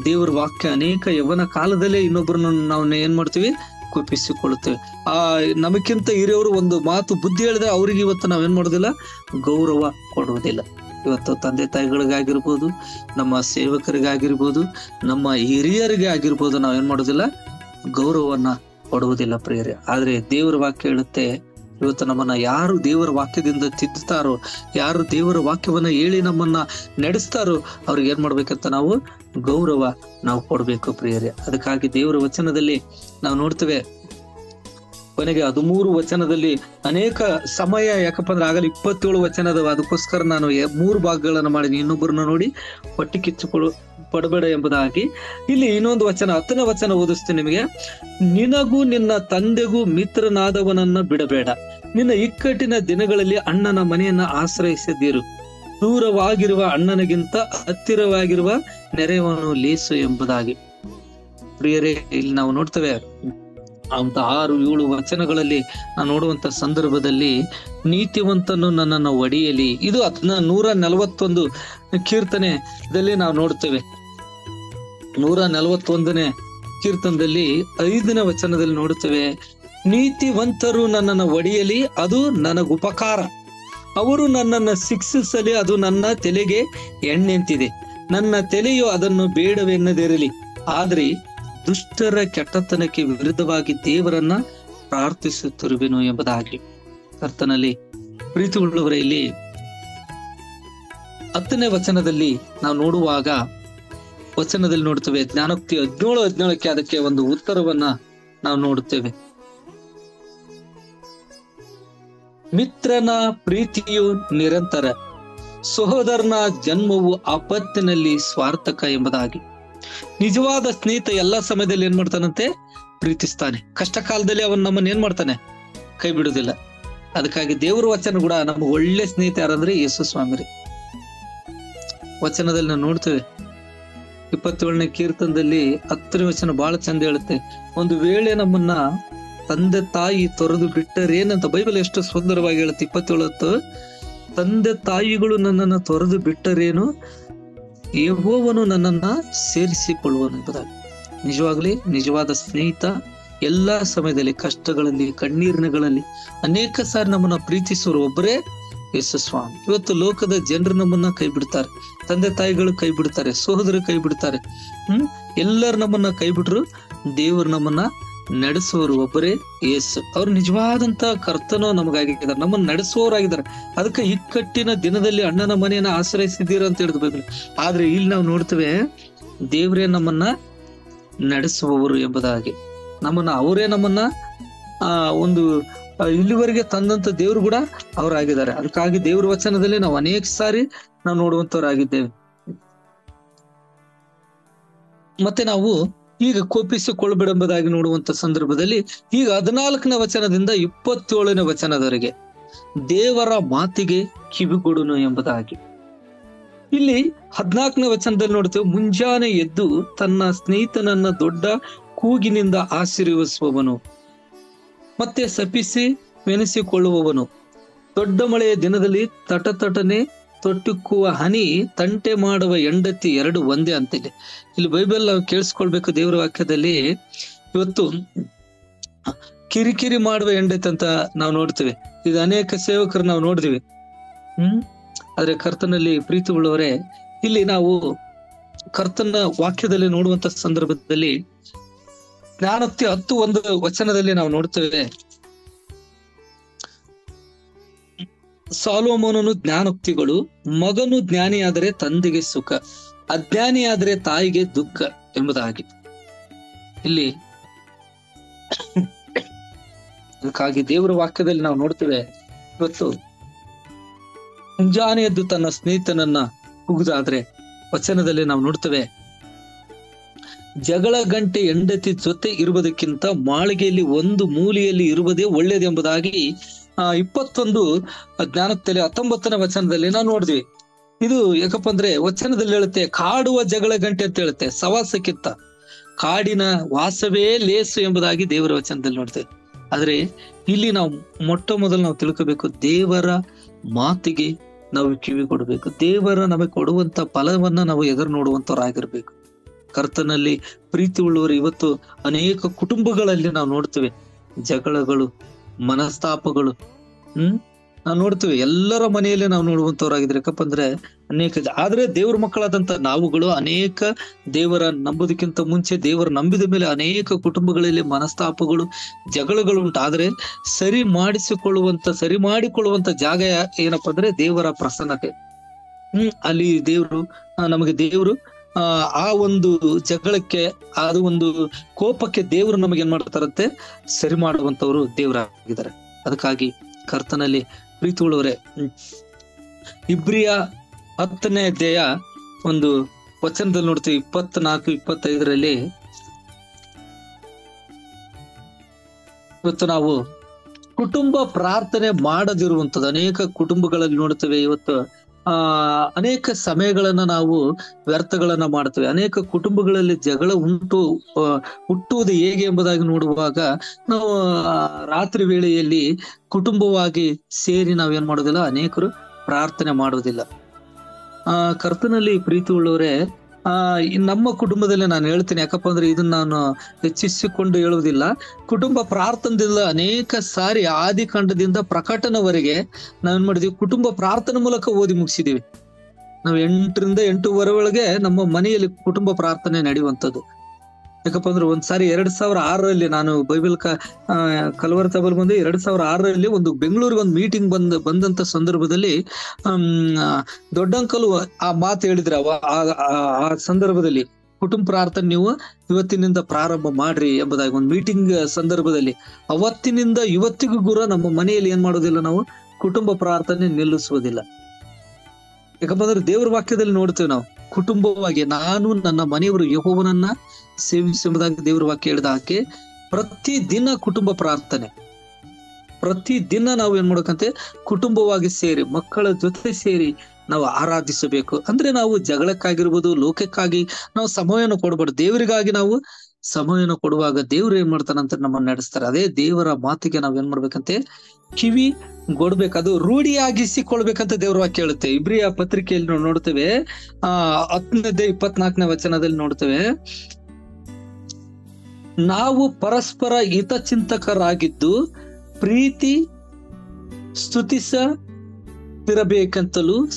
ದೇವರ ವಾಕ್ಯ ಅನೇಕ ಯವನ ಕಾಲದಲ್ಲೇ ಇನ್ನೊಬ್ಬರನ್ನು ನಾವು ಏನ್ ಮಾಡ್ತೀವಿ, ಕೋಪಿಸಿಕೊಳ್ಳುತ್ತೇವೆ. ನಮಕ್ಕಿಂತ ಹಿರಿಯವರು ಒಂದು ಮಾತು ಬುದ್ಧಿ ಹೇಳಿದ್ರೆ ಅವ್ರಿಗೆ ಇವತ್ತು ನಾವೇನ್ ಮಾಡೋದಿಲ್ಲ, ಗೌರವ ಕೊಡುವುದಿಲ್ಲ. ಇವತ್ತು ತಂದೆ ತಾಯಿಗಳಿಗಾಗಿರ್ಬೋದು, ನಮ್ಮ ಸೇವಕರಿಗಾಗಿರ್ಬೋದು, ನಮ್ಮ ಹಿರಿಯರಿಗೆ ಆಗಿರ್ಬೋದು, ನಾವೇನ್ ಮಾಡೋದಿಲ್ಲ, ಗೌರವವನ್ನ ಕೊಡುವುದಿಲ್ಲ ಪ್ರಿಯರೇ. ಆದ್ರೆ ದೇವರ ವಾಕ್ಯ ಹೇಳುತ್ತೆ, ಇವತ್ತು ನಮ್ಮನ್ನ ಯಾರು ದೇವರ ವಾಕ್ಯದಿಂದ ತಿದ್ದುತ್ತಾರೋ, ಯಾರು ದೇವರ ವಾಕ್ಯವನ್ನ ಹೇಳಿ ನಮ್ಮನ್ನ ನಡೆಸ್ತಾರೋ ಅವ್ರಿಗೆ ಏನ್ ಮಾಡ್ಬೇಕಂತ ನಾವು ಗೌರವ ನಾವು ಕೊಡ್ಬೇಕು ಪ್ರಿಯರೇ. ಅದಕ್ಕಾಗಿ ದೇವರ ವಚನದಲ್ಲಿ ನಾವು ನೋಡ್ತೇವೆ, ಕೊನೆಗೆ 13 ವಚನದಲ್ಲಿ ಅನೇಕ ಸಮಯ, ಯಾಕಪ್ಪ ಅಂದ್ರೆ ಆಗಲಿ 27 ವಚನದ, ಅದಕ್ಕೋಸ್ಕರ ನಾನು 3 ಭಾಗಗಳನ್ನ ಮಾಡಿ ಇನ್ನೊಬ್ಬರನ್ನ ನೋಡಿ ಹೊಟ್ಟೆ ಪಡಬೇಡ ಎಂಬುದಾಗಿ ಇಲ್ಲಿ ಇನ್ನೊಂದು ವಚನ, 10ನೇ ವಚನ ಓದಿಸ್ತೀನಿ ನಿಮಗೆ. ನಿನಗೂ ನಿನ್ನ ತಂದೆಗೂ ಮಿತ್ರನಾದವನನ್ನ ಬಿಡಬೇಡ, ನಿನ್ನ ಇಕ್ಕಟ್ಟಿನ ದಿನಗಳಲ್ಲಿ ಅಣ್ಣನ ಮನೆಯನ್ನ ಆಶ್ರಯಿಸಿದ್ದೀರು, ದೂರವಾಗಿರುವ ಅಣ್ಣನಿಗಿಂತ ಹತ್ತಿರವಾಗಿರುವ ನೆರೆಯವನು ಲೇಸು ಎಂಬುದಾಗಿ. ಪ್ರಿಯರೇ, ಇಲ್ಲಿ ನಾವು ನೋಡ್ತೇವೆ ಅಂತ 6-7 ವಚನಗಳಲ್ಲಿ ನಾವು ನೋಡುವಂತ ಸಂದರ್ಭದಲ್ಲಿ, ನೀತಿವಂತನು ನನ್ನನ್ನು ಒಡೆಯಲಿ, ಇದು 141 ಕೀರ್ತನೆದಲ್ಲಿ ನಾವು ನೋಡ್ತೇವೆ. 141ನೇ ಕೀರ್ತನದಲ್ಲಿ 5ನೇ ವಚನದಲ್ಲಿ ನೋಡುತ್ತೇವೆ, ನೀತಿವಂತರು ನನ್ನನ್ನು ಒಡೆಯಲಿ, ಅದು ನನಗುಪಕಾರ, ಅವರು ನನ್ನನ್ನು ಶಿಕ್ಷಿಸಲಿ, ಅದು ನನ್ನ ತಲೆಗೆ ಎಣ್ಣೆಂತಿದೆ, ನನ್ನ ತಲೆಯು ಅದನ್ನು ಬೇಡವೆನ್ನದಿರಲಿ, ಆದ್ರೆ ದುಷ್ಟರ ಕೆಟ್ಟತನಕ್ಕೆ ವಿರುದ್ಧವಾಗಿ ದೇವರನ್ನ ಪ್ರಾರ್ಥಿಸುತ್ತಿರುವೆನು ಎಂಬುದಾಗಿ. ಕರ್ತನಲ್ಲಿ ಪ್ರೀತಿಯುಳ್ಳವರೇ, ಇಲ್ಲಿ 10ನೇ ವಚನದಲ್ಲಿ ನಾವು ನೋಡುವಾಗ ವಚನದಲ್ಲಿ ನೋಡ್ತೇವೆ, ಜ್ಞಾನೋಕ್ತಿ 17:17ಕ್ಕೆ ಅದಕ್ಕೆ ಒಂದು ಉತ್ತರವನ್ನ ನಾವು ನೋಡುತ್ತೇವೆ. ಮಿತ್ರನ ಪ್ರೀತಿಯು ನಿರಂತರ, ಸಹೋದರನ ಜನ್ಮವು ಆಪತ್ತಿನಲ್ಲಿ ಸ್ವಾರ್ಥಕ ಎಂಬುದಾಗಿ. ನಿಜವಾದ ಸ್ನೇಹಿತ ಎಲ್ಲಾ ಸಮಯದಲ್ಲಿ ಏನ್ ಮಾಡ್ತಾನಂತೆ, ಪ್ರೀತಿಸ್ತಾನೆ. ಕಷ್ಟ ಕಾಲದಲ್ಲಿ ಅವನ್ ನಮ್ಮನ್ನ ಏನ್ ಮಾಡ್ತಾನೆ, ಕೈ ಬಿಡುದಿಲ್ಲ. ಅದಕ್ಕಾಗಿ ದೇವರ ವಚನ ಕೂಡ ನಮ್ಗೆ ಒಳ್ಳೆ ಸ್ನೇಹಿತ ಯಾರಂದ್ರೆ ಯೇಸು ಸ್ವಾಮಿ. ವಚನದಲ್ಲಿ ನಾವು ನೋಡ್ತೇವೆ, 27ನೇ ಕೀರ್ತನದಲ್ಲಿ 10ನೇ ವಚನ ಬಹಳ ಚಂದ ಹೇಳುತ್ತೆ, ಒಂದು ವೇಳೆ ನಮ್ಮನ್ನ ತಂದೆ ತಾಯಿ ತೊರೆದು ಬಿಟ್ಟರೇನಂತ ಬೈಬಲ್ ಎಷ್ಟು ಸುಂದರವಾಗಿ ಹೇಳುತ್ತೆ. 27 ತಂದೆ ತಾಯಿಗಳು ನನ್ನನ್ನ ತೊರೆದು ಬಿಟ್ಟರೇನು, ಯೆಹೋವನು ನನ್ನನ್ನ ಸೇರಿಸಿಕೊಳ್ಳುವನು ಎಂಬುದಾಗಿ. ನಿಜವಾಗ್ಲಿ ನಿಜವಾದ ಸ್ನೇಹಿತ ಎಲ್ಲಾ ಸಮಯದಲ್ಲಿ, ಕಷ್ಟಗಳಲ್ಲಿ, ಕಣ್ಣೀರಿನಗಳಲ್ಲಿ ಅನೇಕ ಸಾರಿ ನಮ್ಮನ್ನ ಪ್ರೀತಿಸುವರು ಒಬ್ಬರೇ ಯೇಸು ಸ್ವಾಮಿ. ಇವತ್ತು ಲೋಕದ ಜನರು ನಮ್ಮನ್ನ ಕೈ ಬಿಡ್ತಾರೆ, ತಂದೆ ತಾಯಿಗಳು ಕೈ ಬಿಡ್ತಾರೆ, ಸಹೋದರರು ಕೈ ಬಿಡ್ತಾರೆ, ಎಲ್ಲರೂ ನಮ್ಮನ್ನ ಕೈ ಬಿಟ್ರು, ದೇವರು ನಮ್ಮನ್ನ ನಡೆಸುವವರು ಒಬ್ಬರೇ ಯೇಸು. ಅವ್ರು ನಿಜವಾದಂತ ಕರ್ತನೋ ನಮಗಾಗಿದ್ದಾರೆ, ನಮ್ಮನ್ನ ನಡೆಸುವವರಾಗಿದ್ದಾರೆ. ಅದಕ್ಕೆ ಇಕ್ಕಟ್ಟಿನ ದಿನದಲ್ಲಿ ಅಣ್ಣನ ಮನೆಯನ್ನ ಆಶ್ರಯಿಸಿದ್ದೀರ ಅಂತ ಹೇಳಿದ್ ಬೈಬಲ್. ಆದ್ರೆ ಇಲ್ಲಿ ನಾವು ನೋಡ್ತೇವೆ, ದೇವರೇ ನಮ್ಮನ್ನ ನಡೆಸುವವರು ಎಂಬುದಾಗಿ. ಅವರೇ ನಮ್ಮನ್ನ ಒಂದು ಇಲ್ಲಿವರೆಗೆ ತಂದಂತ ದೇವ್ರು ಕೂಡ ಅವರಾಗಿದ್ದಾರೆ. ಅದಕ್ಕಾಗಿ ದೇವ್ರ ವಚನದಲ್ಲಿ ನಾವು ಅನೇಕ ಸಾರಿ ನಾವು ನೋಡುವಂತವರಾಗಿದ್ದೇವೆ. ಮತ್ತೆ ನಾವು ಈಗ ಕೋಪಿಸಿಕೊಳ್ಳಬೇಡೆಂಬುದಾಗಿ ನೋಡುವಂತ ಸಂದರ್ಭದಲ್ಲಿ ಈಗ 14ನೇ ವಚನದಿಂದ 27ನೇ ವಚನದವರೆಗೆ ದೇವರ ಮಾತಿಗೆ ಕಿವಿಗೊಡುನು ಎಂಬುದಾಗಿ. ಇಲ್ಲಿ 14ನೇ ವಚನದಲ್ಲಿ ನೋಡ್ತೇವೆ, ಮುಂಜಾನೆ ಎದ್ದು ತನ್ನ ಸ್ನೇಹಿತನನ್ನ ದೊಡ್ಡ ಕೂಗಿನಿಂದ ಆಶೀರ್ವದಿಸುವವನು, ಮತ್ತೆ ಶಪಿಸಿ ವೆನಿಸಿಕೊಳ್ಳುವವನು, ದೊಡ್ಡ ಮಳೆಯ ದಿನದಲ್ಲಿ ತಟತಟನೆ ತೊಟ್ಟುಕ್ಕುವ ಹನಿ, ತಂಟೆ ಮಾಡುವ ಹೆಂಡತಿ ಎರಡು ಒಂದೇ ಅಂತಿದೆ. ಇಲ್ಲಿ ಬೈಬಲ್ ನಾವು ಕೇಳಿಸ್ಕೊಳ್ಬೇಕು. ದೇವರ ವಾಕ್ಯದಲ್ಲಿ ಇವತ್ತು ಕಿರಿಕಿರಿ ಮಾಡುವ ಹೆಂಡತಿ ಅಂತ ನಾವು ನೋಡ್ತೇವೆ. ಇದು ಅನೇಕ ಸೇವಕರು ನಾವು ನೋಡಿದಿವಿ. ಆದ್ರೆ ಕರ್ತನಲ್ಲಿ ಪ್ರೀತಿ ಉಳ್ಳವರೇ, ಇಲ್ಲಿ ನಾವು ಕರ್ತನ ವಾಕ್ಯದಲ್ಲಿ ನೋಡುವಂತ ಸಂದರ್ಭದಲ್ಲಿ ಜ್ಞಾನೋಕ್ತಿ 10:1 ವಚನದಲ್ಲಿ ನಾವು ನೋಡ್ತೇವೆ, ಸಾಲೊಮೋನನು ಜ್ಞಾನೋಕ್ತಿಗಳು, ಮಗನು ಜ್ಞಾನಿಯಾದರೆ ತಂದೆಗೆ ಸುಖ, ಅಜ್ಞಾನಿಯಾದರೆ ತಾಯಿಗೆ ದುಃಖ ಎಂಬುದಾಗಿ. ಇಲ್ಲಿ ಅದಕ್ಕಾಗಿ ದೇವರ ವಾಕ್ಯದಲ್ಲಿ ನಾವು ನೋಡ್ತೇವೆ, ಇವತ್ತು ಮುಂಜಾನೆ ಎದ್ದು ತನ್ನ ಸ್ನೇಹಿತನನ್ನ ಕೂಗುದಾದ್ರೆ ವಚನದಲ್ಲಿ ನಾವು ನೋಡ್ತೇವೆ, ಜಗಳ ಗಂಟೆ ಹೆಂಡತಿ ಜೊತೆ ಇರುವುದಕ್ಕಿಂತ ಮಾಳಿಗೆಯಲ್ಲಿ ಒಂದು ಮೂಲೆಯಲ್ಲಿ ಇರುವುದೇ ಒಳ್ಳೇದೆಂಬುದಾಗಿ 21 ಜ್ಞಾನೋಕ್ತಿಯಲ್ಲಿ 19ನೇ ವಚನದಲ್ಲಿ ನಾವು ನೋಡಿದ್ವಿ. ಇದು ಯಾಕಪ್ಪ ಅಂದ್ರೆ ವಚನದಲ್ಲಿ ಹೇಳುತ್ತೆ, ಕಾಡುವ ಜಗಳ ಗಂಟೆ ಅಂತ ಹೇಳುತ್ತೆ, ಸವಾಸಕ್ಕಿಂತ ಕಾಡಿನ ವಾಸವೇ ಲೇಸು ಎಂಬುದಾಗಿ ದೇವರ ವಚನದಲ್ಲಿ ನೋಡ್ತೇವೆ. ಆದ್ರೆ ಇಲ್ಲಿ ನಾವು ಮೊಟ್ಟ ಮೊದಲು ನಾವು ತಿಳ್ಕೋಬೇಕು, ದೇವರ ಮಾತಿಗೆ ನಾವು ಕಿವಿ ಕೊಡಬೇಕು. ದೇವರ ನಮಗೆ ಕೊಡುವಂತ ಫಲವನ್ನ ನಾವು ಎದುರು ನೋಡುವಂತವರಾಗಿರ್ಬೇಕು. ಕರ್ತನಲ್ಲಿ ಪ್ರೀತಿ ಉಳ್ಳವರು, ಇವತ್ತು ಅನೇಕ ಕುಟುಂಬಗಳಲ್ಲಿ ನಾವು ನೋಡ್ತೇವೆ ಜಗಳಗಳು, ಮನಸ್ತಾಪಗಳು. ನಾವು ನೋಡ್ತೇವೆ ಎಲ್ಲರ ಮನೆಯಲ್ಲೇ ನಾವು ನೋಡುವಂತವ್ರಾಗಿದ್ರೆ. ಯಾಕಪ್ಪ ಅಂದ್ರೆ ಆದ್ರೆ ದೇವ್ರ ಮಕ್ಕಳಾದಂತ ನಾವುಗಳು ಅನೇಕ ದೇವರ ನಂಬೋದಕ್ಕಿಂತ ಮುಂಚೆ ದೇವರ ನಂಬಿದ ಮೇಲೆ ಅನೇಕ ಕುಟುಂಬಗಳಲ್ಲಿ ಮನಸ್ತಾಪಗಳು, ಜಗಳಗಳು ಉಂಟು. ಆದ್ರೆ ಸರಿ ಮಾಡಿಕೊಳ್ಳುವಂತ ಜಾಗ ಏನಪ್ಪಾ ಅಂದ್ರೆ ದೇವರ ಪ್ರಸನ್ನತೆ. ಅಲ್ಲಿ ದೇವರು ಆ ಒಂದು ಜಗಳಕ್ಕೆ, ಅದು ಒಂದು ಕೋಪಕ್ಕೆ ದೇವರು ನಮಗೆ ಏನ್ ಮಾಡ್ತಾರಂತೆ, ಸರಿ ಮಾಡುವಂತವ್ರು ದೇವರಾಗಿದ್ದಾರೆ. ಅದಕ್ಕಾಗಿ ಕರ್ತನಲ್ಲಿ ಪ್ರೀತಿ ಉಳ್ಳವರೇ, ಇಬ್ರಿಯ 10ನೇ ಅಧ್ಯಾಯ ಒಂದು ವಚನದಲ್ಲಿ ನೋಡ್ತೀವಿ, 24-25 ಇವತ್ತು ನಾವು ಕುಟುಂಬ ಪ್ರಾರ್ಥನೆ ಮಾಡದಿರುವಂಥದ್ದು ಅನೇಕ ಕುಟುಂಬಗಳಲ್ಲಿ ನೋಡ್ತೇವೆ. ಇವತ್ತು ಅನೇಕ ಸಮಯಗಳನ್ನ ನಾವು ವ್ಯರ್ಥಗಳನ್ನ ಮಾಡ್ತೇವೆ. ಅನೇಕ ಕುಟುಂಬಗಳಲ್ಲಿ ಜಗಳ ಹುಟ್ಟುವುದು ಹೇಗೆ ಎಂಬುದಾಗಿ ನೋಡುವಾಗ ನಾವು ರಾತ್ರಿ ವೇಳೆಯಲ್ಲಿ ಕುಟುಂಬವಾಗಿ ಸೇರಿ ನಾವೇನ್ ಮಾಡೋದಿಲ್ಲ, ಅನೇಕರು ಪ್ರಾರ್ಥನೆ ಮಾಡೋದಿಲ್ಲ. ಕರ್ತನಲ್ಲಿ ಪ್ರೀತಿ ಉಳ್ಳವರೇ, ನಮ್ಮ ಕುಟುಂಬದಲ್ಲಿ ನಾನು ಹೇಳ್ತೀನಿ, ಯಾಕಪ್ಪ ಅಂದ್ರೆ ಇದನ್ನ ನಾನು ಹೆಚ್ಚಿಸಿಕೊಂಡು ಹೇಳುವುದಿಲ್ಲ. ಕುಟುಂಬ ಪ್ರಾರ್ಥನೆಯಿಂದ ಅನೇಕ ಸಾರಿ ಆದಿಕಾಂಡದಿಂದ ಪ್ರಕಟಣವರೆಗೆ ನಾವೇನ್ ಮಾಡಿದೀವಿ, ಕುಟುಂಬ ಪ್ರಾರ್ಥನೆ ಮೂಲಕ ಓದಿ ಮುಗಿಸಿದೀವಿ. ನಾವು 8ರಿಂದ 8:15 ಒಳಗೆ ನಮ್ಮ ಮನೆಯಲ್ಲಿ ಕುಟುಂಬ ಪ್ರಾರ್ಥನೆ ನಡೆಯುವಂಥದ್ದು. ಯಾಕಪ್ಪ ಅಂದ್ರೆ ಒಂದ್ಸಾರಿ 2006ರಲ್ಲಿ ನಾನು ಬೈಬಲ್ ಕಲ್ವರ್ ಸಭೆಯಲ್ಲಿ ಬಂದು 2006ರಲ್ಲಿ ಒಂದು ಬೆಂಗಳೂರಿಗೆ ಒಂದು ಮೀಟಿಂಗ್ ಬಂದಂತ ಸಂದರ್ಭದಲ್ಲಿ ದೊಡ್ಡ ಅಂಕಲು ಆ ಮಾತು ಹೇಳಿದ್ರೆ, ಆ ಸಂದರ್ಭದಲ್ಲಿ ಕುಟುಂಬ ಪ್ರಾರ್ಥನೆ ನೀವು ಇವತ್ತಿನಿಂದ ಪ್ರಾರಂಭ ಮಾಡ್ರಿ ಎಂಬುದಾಗಿ ಒಂದು ಮೀಟಿಂಗ್ ಸಂದರ್ಭದಲ್ಲಿ. ಅವತ್ತಿನಿಂದ ಇವತ್ತಿಗೂ ಕೂಡ ನಮ್ಮ ಮನೆಯಲ್ಲಿ ಏನ್ ಮಾಡೋದಿಲ್ಲ, ನಾವು ಕುಟುಂಬ ಪ್ರಾರ್ಥನೆ ನಿಲ್ಲಿಸುವುದಿಲ್ಲ. ಯಾಕಂದ್ರೆ ದೇವರ ವಾಕ್ಯದಲ್ಲಿ ನೋಡ್ತೇವೆ ನಾವು ಕುಟುಂಬವಾಗಿ, ನಾನು ನನ್ನ ಮನೆಯವರು ಯೆಹೋವನನ್ನ ಸೇವಿಸುವುದಾಗಿ ದೇವರ ವಾಕ್ಯ ಹೇಳಿದ ಹಾಗೆ ಪ್ರತಿದಿನ ಕುಟುಂಬ ಪ್ರಾರ್ಥನೆ, ಪ್ರತಿದಿನ ನಾವು ಏನ್ ಮಾಡ್ಬೇಕಂತೆ, ಕುಟುಂಬವಾಗಿ ಸೇರಿ ಮಕ್ಕಳ ಜೊತೆ ಸೇರಿ ನಾವು ಆರಾಧಿಸಬೇಕು. ಅಂದ್ರೆ ನಾವು ಜಗಳಕ್ಕಾಗಿರ್ಬೋದು, ಲೋಕಕ್ಕಾಗಿ ನಾವು ಸಮಯವನ್ನು ಕೊಡಬಾರ್ದು. ದೇವರಿಗಾಗಿ ನಾವು ಸಮಯವನ್ನು ಕೊಡುವಾಗ ದೇವ್ರು ಏನ್ ಮಾಡ್ತಾನಂತ ನಮ್ಮನ್ನ ನಡೆಸ್ತಾರೆ. ಅದೇ ದೇವರ ಮಾತಿಗೆ ನಾವ್ ಏನ್ ಮಾಡ್ಬೇಕಂತೆ, ಕಿವಿ ಕೊಡ್ಬೇಕು. ಅದು ರೂಢಿಯಾಗಿಸಿಕೊಳ್ಬೇಕಂತ ದೇವ್ರ ವಾಕ್ಯ ಹೇಳುತ್ತೆ. ಇಬ್ರಿಯ ಪತ್ರಿಕೆಯಲ್ಲಿ ನೋಡ್ತೇವೆ, 10ನೇ 24ನೇ ವಚನದಲ್ಲಿ ನೋಡ್ತೇವೆ, ನಾವು ಪರಸ್ಪರ ಹಿತಚಿಂತಕರಾಗಿದ್ದು ಪ್ರೀತಿ ಸ್ತುತಿಸದಿರಬೇಕಂತಲೂ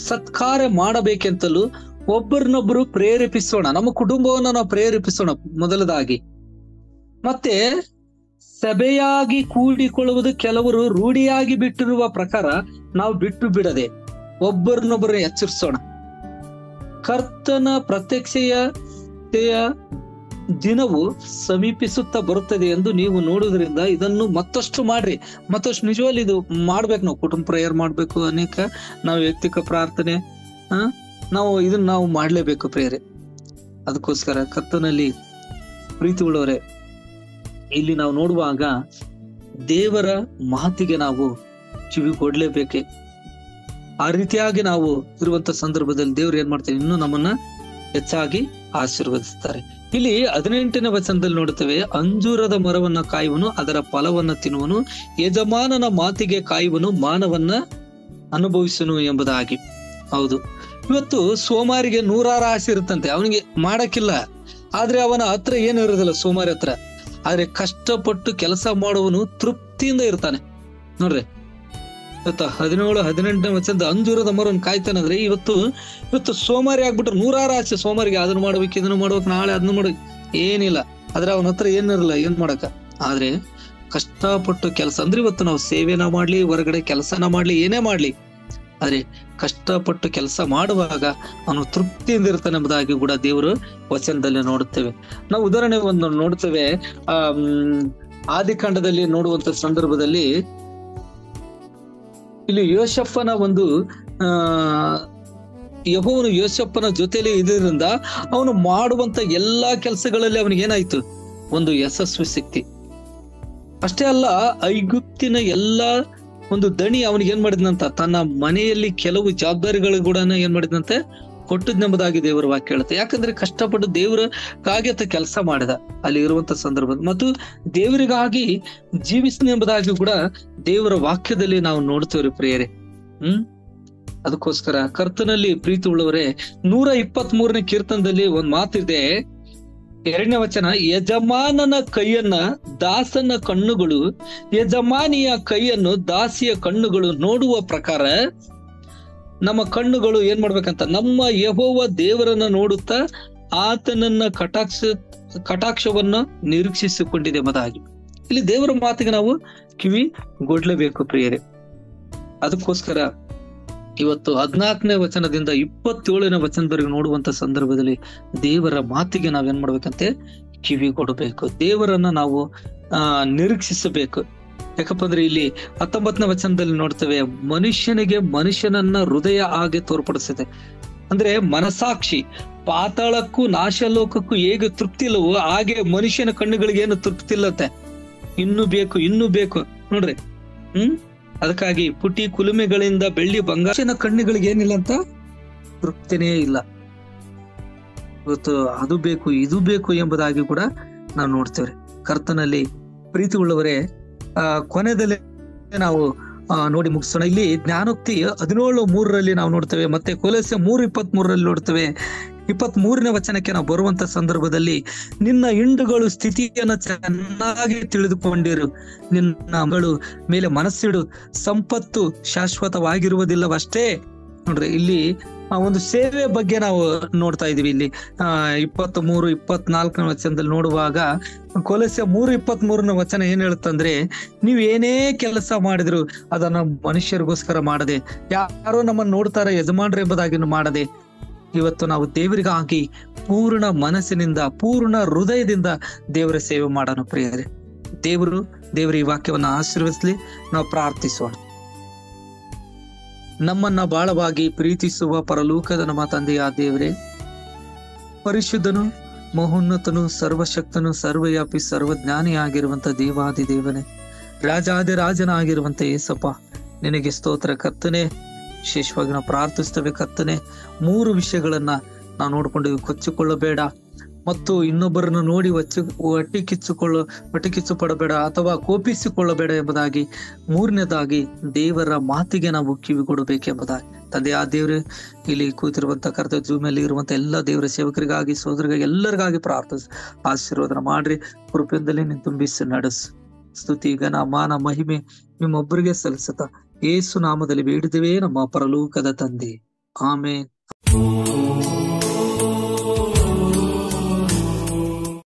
ಸತ್ಕಾರ್ಯ ಮಾಡಬೇಕೆಂತಲೂ ಒಬ್ಬರನ್ನೊಬ್ಬರು ಪ್ರೇರೇಪಿಸೋಣ. ನಮ್ಮ ಕುಟುಂಬವನ್ನ ನಾವು ಪ್ರೇರೇಪಿಸೋಣ ಮೊದಲದಾಗಿ. ಮತ್ತೆ ಸಭೆಯಾಗಿ ಕೂಡಿಕೊಳ್ಳುವುದು ಕೆಲವರು ರೂಢಿಯಾಗಿ ಬಿಟ್ಟಿರುವ ಪ್ರಕಾರ ನಾವು ಬಿಟ್ಟು ಬಿಡದೆ ಒಬ್ಬರನ್ನೊಬ್ಬರು ಎಚ್ಚರಿಸೋಣ. ಕರ್ತನ ಪ್ರತ್ಯಕ್ಷತೆಯ ದಿನವು ಸಮೀಪಿಸುತ್ತಾ ಬರುತ್ತದೆ ಎಂದು ನೀವು ನೋಡುವುದರಿಂದ ಇದನ್ನು ಮತ್ತಷ್ಟು ಮಾಡ್ರಿ. ಮತ್ತಷ್ಟು ನಿಜವಾಗಿ ಇದು ಮಾಡ್ಬೇಕು. ನಾವು ಕುಟುಂಬ ಪ್ರೇಯರ್ ಮಾಡ್ಬೇಕು. ಅನೇಕ ನಾವು ವ್ಯಕ್ತಿಕ ಪ್ರಾರ್ಥನೆ ಇದನ್ನ ನಾವು ಮಾಡ್ಲೇಬೇಕು ಪ್ರೇಯರ್. ಅದಕ್ಕೋಸ್ಕರ ಕರ್ತನಲ್ಲಿ ಪ್ರೀತಿ ಉಳ್ಳವರೇ, ಇಲ್ಲಿ ನಾವು ನೋಡುವಾಗ ದೇವರ ಮಾತಿಗೆ ನಾವು ಕಿವಿಗೊಡ್ಲೇಬೇಕೆ. ಆ ರೀತಿಯಾಗಿ ನಾವು ಇರುವಂತ ಸಂದರ್ಭದಲ್ಲಿ ದೇವ್ರು ಏನ್ ಮಾಡ್ತಾರೆ, ಇನ್ನೂ ನಮ್ಮನ್ನ ಹೆಚ್ಚಾಗಿ ಆಶೀರ್ವದಿಸ್ತಾರೆ. ಇಲ್ಲಿ 18ನೇ ವಚನದಲ್ಲಿ ನೋಡುತ್ತೇವೆ, ಅಂಜೂರದ ಮರವನ್ನ ಕಾಯುವನು, ಅದರ ಫಲವನ್ನ ತಿನ್ನುವನು, ಯಜಮಾನನ ಮಾತಿಗೆ ಕಾಯುವನು, ಮಾನವನ್ನ ಅನುಭವಿಸುನು ಎಂಬುದಾಗಿ. ಹೌದು, ಇವತ್ತು ಸೋಮಾರಿಗೆ ನೂರಾರು ಆಸೆ ಇರುತ್ತಂತೆ, ಅವನಿಗೆ ಮಾಡಕ್ಕಿಲ್ಲ. ಆದ್ರೆ ಅವನ ಹತ್ರ ಏನು ಇರೋದಿಲ್ಲ ಸೋಮಾರಿ ಹತ್ರ. ಆದ್ರೆ ಕಷ್ಟಪಟ್ಟು ಕೆಲಸ ಮಾಡುವನು ತೃಪ್ತಿಯಿಂದ ಇರ್ತಾನೆ. ನೋಡ್ರಿ, ಇವತ್ತು 17-18ನೇ ವಚನದ ಅಂಜೂರದ ಮರವನ್ನು ಕಾಯ್ತಾನಂದ್ರೆ ಇವತ್ತು ಸೋಮಾರಿ ಆಗ್ಬಿಟ್ರೆ ನೂರಾರು ಆಸೆ ಸೋಮಾರಿಗೆ, ಅದನ್ನ ಮಾಡ್ಬೇಕು, ಇದನ್ನು ಮಾಡ್ಬೇಕು, ನಾಳೆ ಅದನ್ನ ಮಾಡ್ಬೇಕು, ಏನಿಲ್ಲ. ಆದ್ರೆ ಅವನ ಹತ್ರ ಏನಿರಲ್ಲ ಏನ್ ಮಾಡಕ. ಆದ್ರೆ ಕಷ್ಟಪಟ್ಟು ಕೆಲಸ ಅಂದ್ರೆ ಇವತ್ತು ನಾವು ಸೇವೆನ ಮಾಡ್ಲಿ, ಹೊರಗಡೆ ಕೆಲಸನ ಮಾಡ್ಲಿ, ಏನೇ ಮಾಡ್ಲಿ, ಆದ್ರೆ ಕಷ್ಟಪಟ್ಟು ಕೆಲಸ ಮಾಡುವಾಗ ಅವನು ತೃಪ್ತಿಯಿಂದ ಇರ್ತಾನೆ ಎಂಬುದಾಗಿ ಕೂಡ ದೇವರು ವಚನದಲ್ಲಿ ನೋಡುತ್ತೇವೆ. ನಾವು ಉದಾಹರಣೆ ಒಂದು ನೋಡ್ತೇವೆ, ಆದಿಕಾಂಡದಲ್ಲಿ ನೋಡುವಂತ ಸಂದರ್ಭದಲ್ಲಿ ಇಲ್ಲಿ ಯೋಸೇಫನ ಒಂದು ಯೆಹೋವನು ಯೋಸೇಫನ ಜೊತೆಲಿ ಇದರಿಂದ ಅವನು ಮಾಡುವಂತ ಎಲ್ಲಾ ಕೆಲಸಗಳಲ್ಲಿ ಅವನಿಗೆ ಏನಾಯ್ತು, ಒಂದು ಯಶಸ್ವಿ ಸಿಕ್ತಿ. ಅಷ್ಟೇ ಅಲ್ಲ, ಐಗುಪ್ತಿನ ಎಲ್ಲಾ ಒಂದು ದಣಿ ಅವನಿಗೆ ಏನ್ ಮಾಡಿದ್ನಂತ, ತನ್ನ ಮನೆಯಲ್ಲಿ ಕೆಲವು ಜವಾಬ್ದಾರಿಗಳು ಕೂಡ ಏನ್ ಮಾಡಿದ್ನಂತೆ, ಕೊಟ್ಟದ್ನೆಂಬುದಾಗಿ ದೇವರ ವಾಕ್ಯ ಹೇಳುತ್ತೆ. ಯಾಕಂದ್ರೆ ಕಷ್ಟಪಟ್ಟು ದೇವರಿಗಾಗಿ ಆತ ಕೆಲಸ ಮಾಡಿದ ಅಲ್ಲಿ ಇರುವಂತ ಸಂದರ್ಭ, ಮತ್ತು ದೇವರಿಗಾಗಿ ಜೀವಿಸ್ನೆಂಬುದಾಗಿ ಕೂಡ ದೇವರ ವಾಕ್ಯದಲ್ಲಿ ನಾವು ನೋಡ್ತೇವ್ರಿ ಪ್ರಿಯರೇ. ಅದಕ್ಕೋಸ್ಕರ ಕರ್ತನಲ್ಲಿ ಪ್ರೀತಿ ಉಳ್ಳವರೇ, 123ನೇ ಕೀರ್ತನದಲ್ಲಿ ಒಂದ್ ಮಾತಿದೆ, 2ನೇ ವಚನ, ಯಜಮಾನನ ಕೈಯನ್ನ ದಾಸನ ಕಣ್ಣುಗಳು, ಯಜಮಾನಿಯ ಕೈಯನ್ನು ದಾಸಿಯ ಕಣ್ಣುಗಳು ನೋಡುವ ಪ್ರಕಾರ ನಮ್ಮ ಕಣ್ಣುಗಳು ಏನ್ ಮಾಡ್ಬೇಕಂತ, ನಮ್ಮ ಯೆಹೋವ ದೇವರನ್ನ ನೋಡುತ್ತಾ ಆತನನ್ನ ಕಟಾಕ್ಷವನ್ನ ನಿರೀಕ್ಷಿಸಿಕೊಂಡಿದೆ ಎಂಬುದಾಗಿ. ಇಲ್ಲಿ ದೇವರ ಮಾತಿಗೆ ನಾವು ಕಿವಿ ಗೊಡ್ಲೇಬೇಕು ಪ್ರಿಯರೇ. ಅದಕ್ಕೋಸ್ಕರ ಇವತ್ತು 14ನೇ ವಚನದಿಂದ 27ನೇ ವಚನದವರೆಗೆ ನೋಡುವಂತ ಸಂದರ್ಭದಲ್ಲಿ ದೇವರ ಮಾತಿಗೆ ನಾವೇನ್ ಮಾಡ್ಬೇಕಂತೆ, ಕಿವಿ ಕೊಡಬೇಕು. ದೇವರನ್ನ ನಾವು ನಿರೀಕ್ಷಿಸಬೇಕು. ಯಾಕಪ್ಪ ಅಂದ್ರೆ ಇಲ್ಲಿ 19ನೇ ವಚನದಲ್ಲಿ ನೋಡ್ತೇವೆ, ಮನುಷ್ಯನಿಗೆ ಮನುಷ್ಯನನ್ನ ಹೃದಯ ಹಾಗೆ ತೋರ್ಪಡಿಸಿದೆ. ಅಂದ್ರೆ ಮನಸಾಕ್ಷಿ ಪಾತಾಳಕ್ಕೂ ನಾಶಲೋಕಕ್ಕೂ ಹೇಗೆ ತೃಪ್ತಿ ಇಲ್ಲವೋ ಹಾಗೆ ಮನುಷ್ಯನ ಕಣ್ಣುಗಳಿಗೆ ಏನು ತೃಪ್ತಿ ಇಲ್ಲತ್ತೆ, ಇನ್ನೂ ಬೇಕು ನೋಡ್ರಿ. ಅದಕ್ಕಾಗಿ ಪುಟಿ ಕುಲುಮೆಗಳಿಂದ ಬೆಳ್ಳಿ ಬಂಗಾರನ ಕಣ್ಣುಗಳಿಗೆ ಏನಿಲ್ಲ ಅಂತ ತೃಪ್ತಿನೇ ಇಲ್ಲ. ಇವತ್ತು ಅದು ಬೇಕು ಇದು ಬೇಕು ಎಂಬುದಾಗಿ ಕೂಡ ನಾವು ನೋಡ್ತೇವೆ. ಕರ್ತನಲ್ಲಿ ಪ್ರೀತಿ ಉಳ್ಳವರೇ, ಕೊನೆಯಲ್ಲಿ ನಾವು ನೋಡಿ ಮುಗಿಸೋಣ. ಇಲ್ಲಿ ಜ್ಞಾನೋಕ್ತಿ 17:3 ನಾವು ನೋಡ್ತೇವೆ, ಮತ್ತೆ ಕೊಲೊಸ್ಸೆ 3:23 ನೋಡ್ತೇವೆ. 23ನೇ ವಚನಕ್ಕೆ ನಾವು ಬರುವಂತ ಸಂದರ್ಭದಲ್ಲಿ, ನಿನ್ನ ಹಿಂಡುಗಳು ಸ್ಥಿತಿಯನ್ನ ಚೆನ್ನಾಗಿ ತಿಳಿದುಕೊಂಡಿರು, ನಿನ್ನ ಮಗಳು ಮೇಲೆ ಮನಸ್ಸಿಡು, ಸಂಪತ್ತು ಶಾಶ್ವತವಾಗಿರುವುದಿಲ್ಲವಷ್ಟೇ. ನೋಡ್ರಿ, ಇಲ್ಲಿ ಒಂದು ಸೇವೆ ಬಗ್ಗೆ ನಾವು ನೋಡ್ತಾ ಇದೀವಿ. ಇಲ್ಲಿ 23-24ನೇ ವಚನದಲ್ಲಿ ನೋಡುವಾಗ ಕೊಲೊಸ್ಸೆ 3:23ನೇ ವಚನ ಏನ್ ಹೇಳುತ್ತಂದ್ರೆ, ನೀವ್ ಏನೇ ಕೆಲಸ ಮಾಡಿದ್ರು ಅದನ್ನ ಮನುಷ್ಯರಿಗೋಸ್ಕರ ಮಾಡದೆ, ಯಾರೋ ನಮ್ಮನ್ನ ನೋಡ್ತಾರ ಯಜಮಾನ್ರು ಎಂಬುದಾಗಿ ಮಾಡದೆ, ಇವತ್ತು ನಾವು ದೇವರಿಗಾಗಿ ಪೂರ್ಣ ಮನಸ್ಸಿನಿಂದ ಪೂರ್ಣ ಹೃದಯದಿಂದ ದೇವರ ಸೇವೆ ಮಾಡೋಣ ಪ್ರಿಯರೇ. ದೇವರು ಈ ವಾಕ್ಯವನ್ನ ಆಶೀರ್ವದಿಸಲಿ. ನಾವು ಪ್ರಾರ್ಥಿಸೋಣ. ನಮ್ಮನ್ನ ಬಾಳವಾಗಿ ಪ್ರೀತಿಸುವ ಪರಲೋಕದ ನಮ್ಮ ತಂದೆಯ ದೇವರೇ, ಪರಿಶುದ್ಧನು, ಮಹೋನ್ನತನು, ಸರ್ವಶಕ್ತನು, ಸರ್ವವ್ಯಾಪಿ, ಸರ್ವಜ್ಞಾನಿ ಆಗಿರುವಂತ ದೇವಾದಿ ದೇವನೇ, ರಾಜಾದಿರಾಜನಾಗಿರುವಂತ ಏಸಪ್ಪ, ನಿನಗೆ ಸ್ತೋತ್ರ ಕರ್ತನೆ. ವಿಶೇಷವಾಗಿ ನಾವು ಪ್ರಾರ್ಥಿಸ್ತೇವೆ ಕರ್ತನೆ, 3 ವಿಷಯಗಳನ್ನ ನಾವು ನೋಡ್ಕೊಂಡು ಕೊಚ್ಚಿಕೊಳ್ಳಬೇಡ, ಮತ್ತು ಇನ್ನೊಬ್ಬರನ್ನು ನೋಡಿ ಹೊಟ್ಟೆ ಕಿಚ್ಚು ಪಡಬೇಡ ಅಥವಾ ಕೋಪಿಸಿಕೊಳ್ಳಬೇಡ ಎಂಬುದಾಗಿ. 3ನೇದಾಗಿ ದೇವರ ಮಾತಿಗೆ ನಾವು ಕಿವಿ ಕೊಡಬೇಕೆಂಬುದಾಗಿ. ತಂದೆ ಆ ದೇವ್ರೆ, ಇಲ್ಲಿ ಕೂತಿರುವಂತ ಕರ್ತವ್ಯ ಜೂಮಲ್ಲಿ ಇರುವಂತ ಎಲ್ಲ ದೇವರ ಸೇವಕರಿಗಾಗಿ, ಸೋದರಿಗಾಗಿ, ಎಲ್ಲರಿಗಾಗಿ ಪ್ರಾರ್ಥಿಸಿ ಆಶೀರ್ವಾದನ ಮಾಡ್ರಿ. ಕೃಪೆಯಿಂದಲೇ ನೀನು ತುಂಬಿಸಿ ನಡೆಸು. ಸ್ತುತಿ, ಘನ, ಮಾನ, ಮಹಿಮೆ ನಿಮ್ಮೊಬ್ಬರಿಗೆ ಸಲ್ಲಿಸುತ್ತಾ ಯೇಸು ನಾಮದಲ್ಲಿ ಬೇಡಿದೆವೇ ನಮ್ಮ ಪರಲೋಕದ ತಂದೆ. ಆಮೇನ್.